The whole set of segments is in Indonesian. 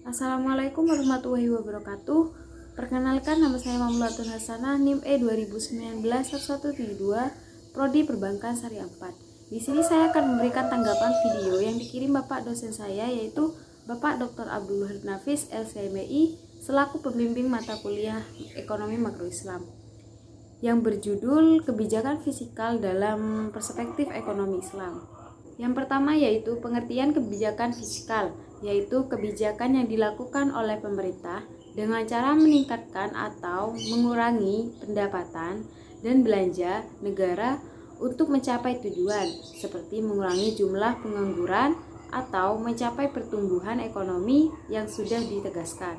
Assalamualaikum warahmatullahi wabarakatuh. Perkenalkan, nama saya Mamlatun Hasanah, NIM E 2019-1172, Prodi Perbankan Syariah 4. Di sini saya akan memberikan tanggapan video yang dikirim Bapak dosen saya, yaitu Bapak Dr. Abdul Wahid Nafis, LCMI, selaku pembimbing mata kuliah Ekonomi Makro Islam, yang berjudul Kebijakan Fiskal dalam Perspektif Ekonomi Islam. Yang pertama yaitu pengertian kebijakan fiskal, yaitu kebijakan yang dilakukan oleh pemerintah dengan cara meningkatkan atau mengurangi pendapatan dan belanja negara untuk mencapai tujuan, seperti mengurangi jumlah pengangguran atau mencapai pertumbuhan ekonomi yang sudah ditegaskan.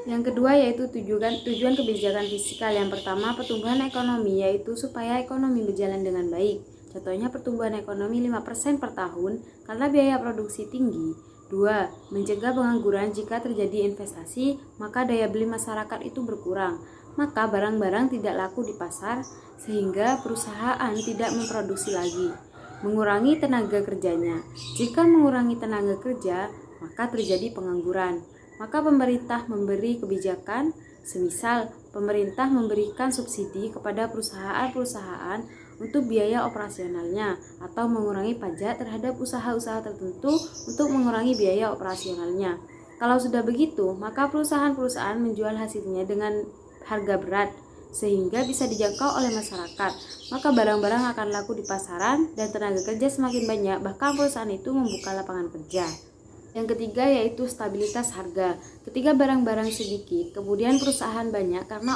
Yang kedua yaitu tujuan kebijakan fiskal. Yang pertama, pertumbuhan ekonomi, yaitu supaya ekonomi berjalan dengan baik. Contohnya pertumbuhan ekonomi 5% per tahun karena biaya produksi tinggi. 2. Mencegah pengangguran. Jika terjadi investasi, maka daya beli masyarakat itu berkurang. Maka barang-barang tidak laku di pasar sehingga perusahaan tidak memproduksi lagi. Mengurangi tenaga kerjanya. Jika mengurangi tenaga kerja, maka terjadi pengangguran. Maka pemerintah memberi kebijakan, semisal pemerintah memberikan subsidi kepada perusahaan-perusahaan untuk biaya operasionalnya atau mengurangi pajak terhadap usaha-usaha tertentu untuk mengurangi biaya operasionalnya. Kalau sudah begitu, maka perusahaan-perusahaan menjual hasilnya dengan harga berat sehingga bisa dijangkau oleh masyarakat. Maka barang-barang akan laku di pasaran dan tenaga kerja semakin banyak, bahkan perusahaan itu membuka lapangan kerja. Yang ketiga yaitu stabilitas harga. Ketika barang-barang sedikit, kemudian perusahaan banyak karena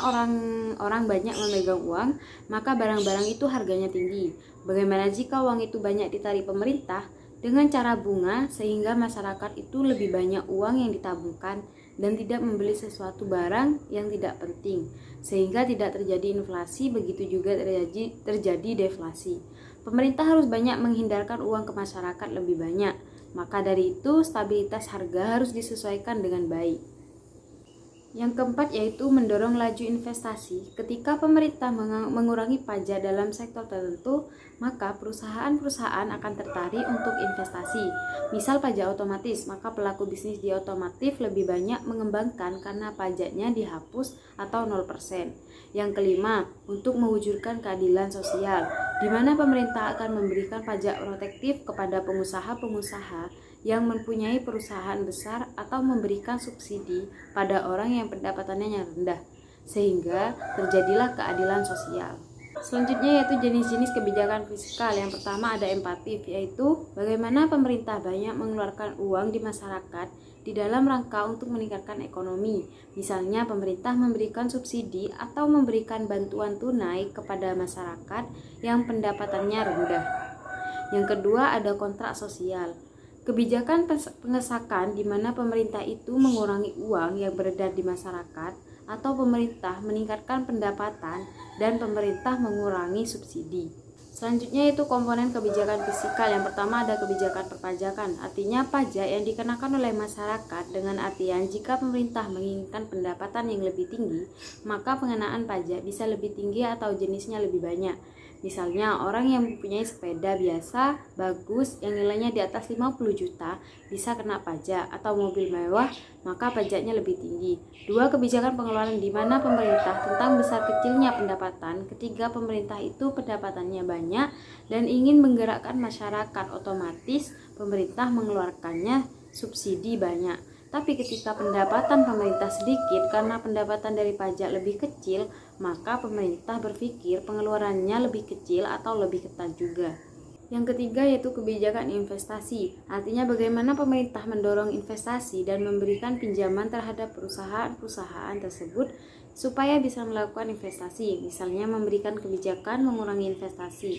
orang banyak memegang uang, maka barang-barang itu harganya tinggi. Bagaimana jika uang itu banyak ditarik pemerintah dengan cara bunga sehingga masyarakat itu lebih banyak uang yang ditabungkan dan tidak membeli sesuatu barang yang tidak penting, sehingga tidak terjadi inflasi, begitu juga terjadi deflasi. Pemerintah harus banyak menghindarkan uang ke masyarakat lebih banyak. Maka dari itu stabilitas harga harus disesuaikan dengan baik. Yang keempat yaitu mendorong laju investasi. Ketika pemerintah mengurangi pajak dalam sektor tertentu, maka perusahaan-perusahaan akan tertarik untuk investasi. Misal pajak otomatis, maka pelaku bisnis di otomotif lebih banyak mengembangkan karena pajaknya dihapus atau 0%. Yang kelima, untuk mewujudkan keadilan sosial, di mana pemerintah akan memberikan pajak protektif kepada pengusaha-pengusaha yang mempunyai perusahaan besar atau memberikan subsidi pada orang yang pendapatannya rendah, sehingga terjadilah keadilan sosial. Selanjutnya yaitu jenis-jenis kebijakan fiskal. Yang pertama ada empatif, yaitu bagaimana pemerintah banyak mengeluarkan uang di masyarakat di dalam rangka untuk meningkatkan ekonomi. Misalnya pemerintah memberikan subsidi atau memberikan bantuan tunai kepada masyarakat yang pendapatannya rendah. Yang kedua ada kontrak sosial. Kebijakan pengesakan di mana pemerintah itu mengurangi uang yang beredar di masyarakat atau pemerintah meningkatkan pendapatan dan pemerintah mengurangi subsidi. Selanjutnya yaitu komponen kebijakan fiskal. Yang pertama ada kebijakan perpajakan, artinya pajak yang dikenakan oleh masyarakat dengan artian jika pemerintah menginginkan pendapatan yang lebih tinggi, maka pengenaan pajak bisa lebih tinggi atau jenisnya lebih banyak. Misalnya orang yang mempunyai sepeda biasa, bagus, yang nilainya di atas 50 juta bisa kena pajak, atau mobil mewah, maka pajaknya lebih tinggi. Dua, kebijakan pengeluaran di mana pemerintah tentang besar kecilnya pendapatan. Ketiga, pemerintah itu pendapatannya banyak dan ingin menggerakkan masyarakat, otomatis pemerintah mengeluarkannya subsidi banyak. Tapi ketika pendapatan pemerintah sedikit karena pendapatan dari pajak lebih kecil, maka pemerintah berpikir pengeluarannya lebih kecil atau lebih ketat juga. Yang ketiga yaitu kebijakan investasi, artinya bagaimana pemerintah mendorong investasi dan memberikan pinjaman terhadap perusahaan-perusahaan tersebut supaya bisa melakukan investasi, misalnya memberikan kebijakan mengurangi investasi.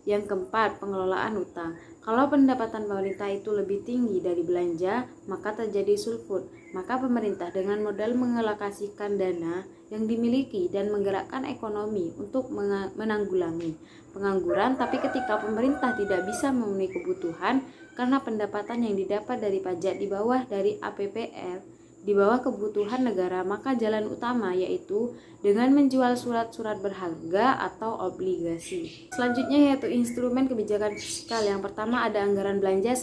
Yang keempat, pengelolaan utang. Kalau pendapatan pemerintah itu lebih tinggi dari belanja, maka terjadi sulfur. Maka pemerintah dengan modal mengalokasikan dana yang dimiliki dan menggerakkan ekonomi untuk menanggulangi pengangguran. Tapi ketika pemerintah tidak bisa memenuhi kebutuhan karena pendapatan yang didapat dari pajak di bawah dari APBN, di bawah kebutuhan negara, maka jalan utama yaitu dengan menjual surat-surat berharga atau obligasi. Selanjutnya yaitu instrumen kebijakan fiskal. Yang pertama ada anggaran belanja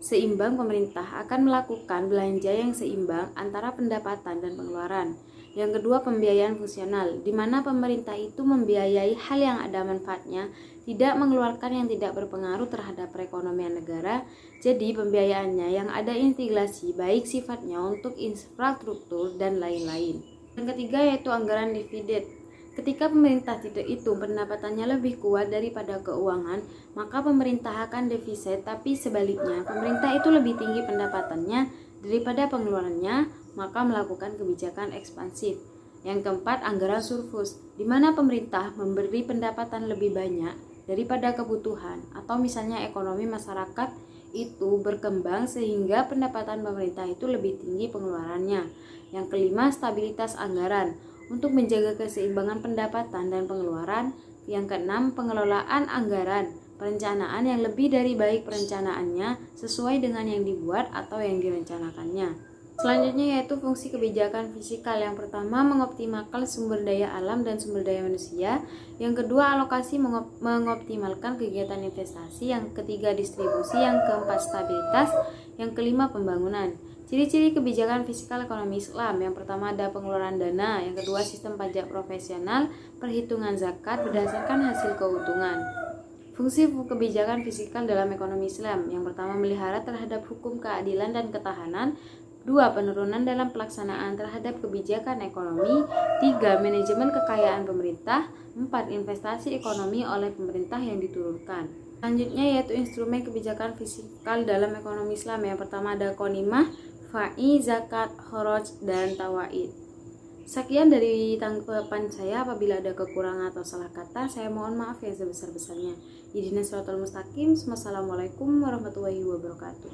seimbang, pemerintah akan melakukan belanja yang seimbang antara pendapatan dan pengeluaran. Yang kedua, pembiayaan fungsional, di mana pemerintah itu membiayai hal yang ada manfaatnya, tidak mengeluarkan yang tidak berpengaruh terhadap perekonomian negara. Jadi pembiayaannya yang ada integrasi baik sifatnya untuk infrastruktur dan lain-lain. Yang ketiga yaitu anggaran dividen. Ketika pemerintah tidak hitung pendapatannya lebih kuat daripada keuangan, maka pemerintah akan defisit, tapi sebaliknya, pemerintah itu lebih tinggi pendapatannya daripada pengeluarannya, maka melakukan kebijakan ekspansif. Yang keempat, anggaran surplus, di mana pemerintah memberi pendapatan lebih banyak daripada kebutuhan, atau misalnya ekonomi masyarakat itu berkembang sehingga pendapatan pemerintah itu lebih tinggi pengeluarannya. Yang kelima, stabilitas anggaran, untuk menjaga keseimbangan pendapatan dan pengeluaran. Yang keenam, pengelolaan anggaran, perencanaan yang lebih dari baik perencanaannya sesuai dengan yang dibuat atau yang direncanakannya. Selanjutnya yaitu fungsi kebijakan fiskal. Yang pertama, mengoptimalkan sumber daya alam dan sumber daya manusia. Yang kedua, alokasi, mengoptimalkan kegiatan investasi. Yang ketiga, distribusi. Yang keempat, stabilitas. Yang kelima, pembangunan. Ciri-ciri kebijakan fiskal ekonomi Islam. Yang pertama ada pengeluaran dana, yang kedua sistem pajak profesional, perhitungan zakat berdasarkan hasil keuntungan. Fungsi kebijakan fiskal dalam ekonomi Islam. Yang pertama melihara terhadap hukum keadilan dan ketahanan. Dua, penurunan dalam pelaksanaan terhadap kebijakan ekonomi. Tiga, manajemen kekayaan pemerintah. Empat, investasi ekonomi oleh pemerintah yang diturunkan. Selanjutnya yaitu instrumen kebijakan fiskal dalam ekonomi Islam. Yang pertama ada konimah, fa'i, zakat, kharaj, dan tawaid. Sekian dari tanggapan saya. Apabila ada kekurangan atau salah kata, saya mohon maaf yang sebesar-besarnya. Ihdinas siratal mustaqim. Wassalamualaikum warahmatullahi wabarakatuh.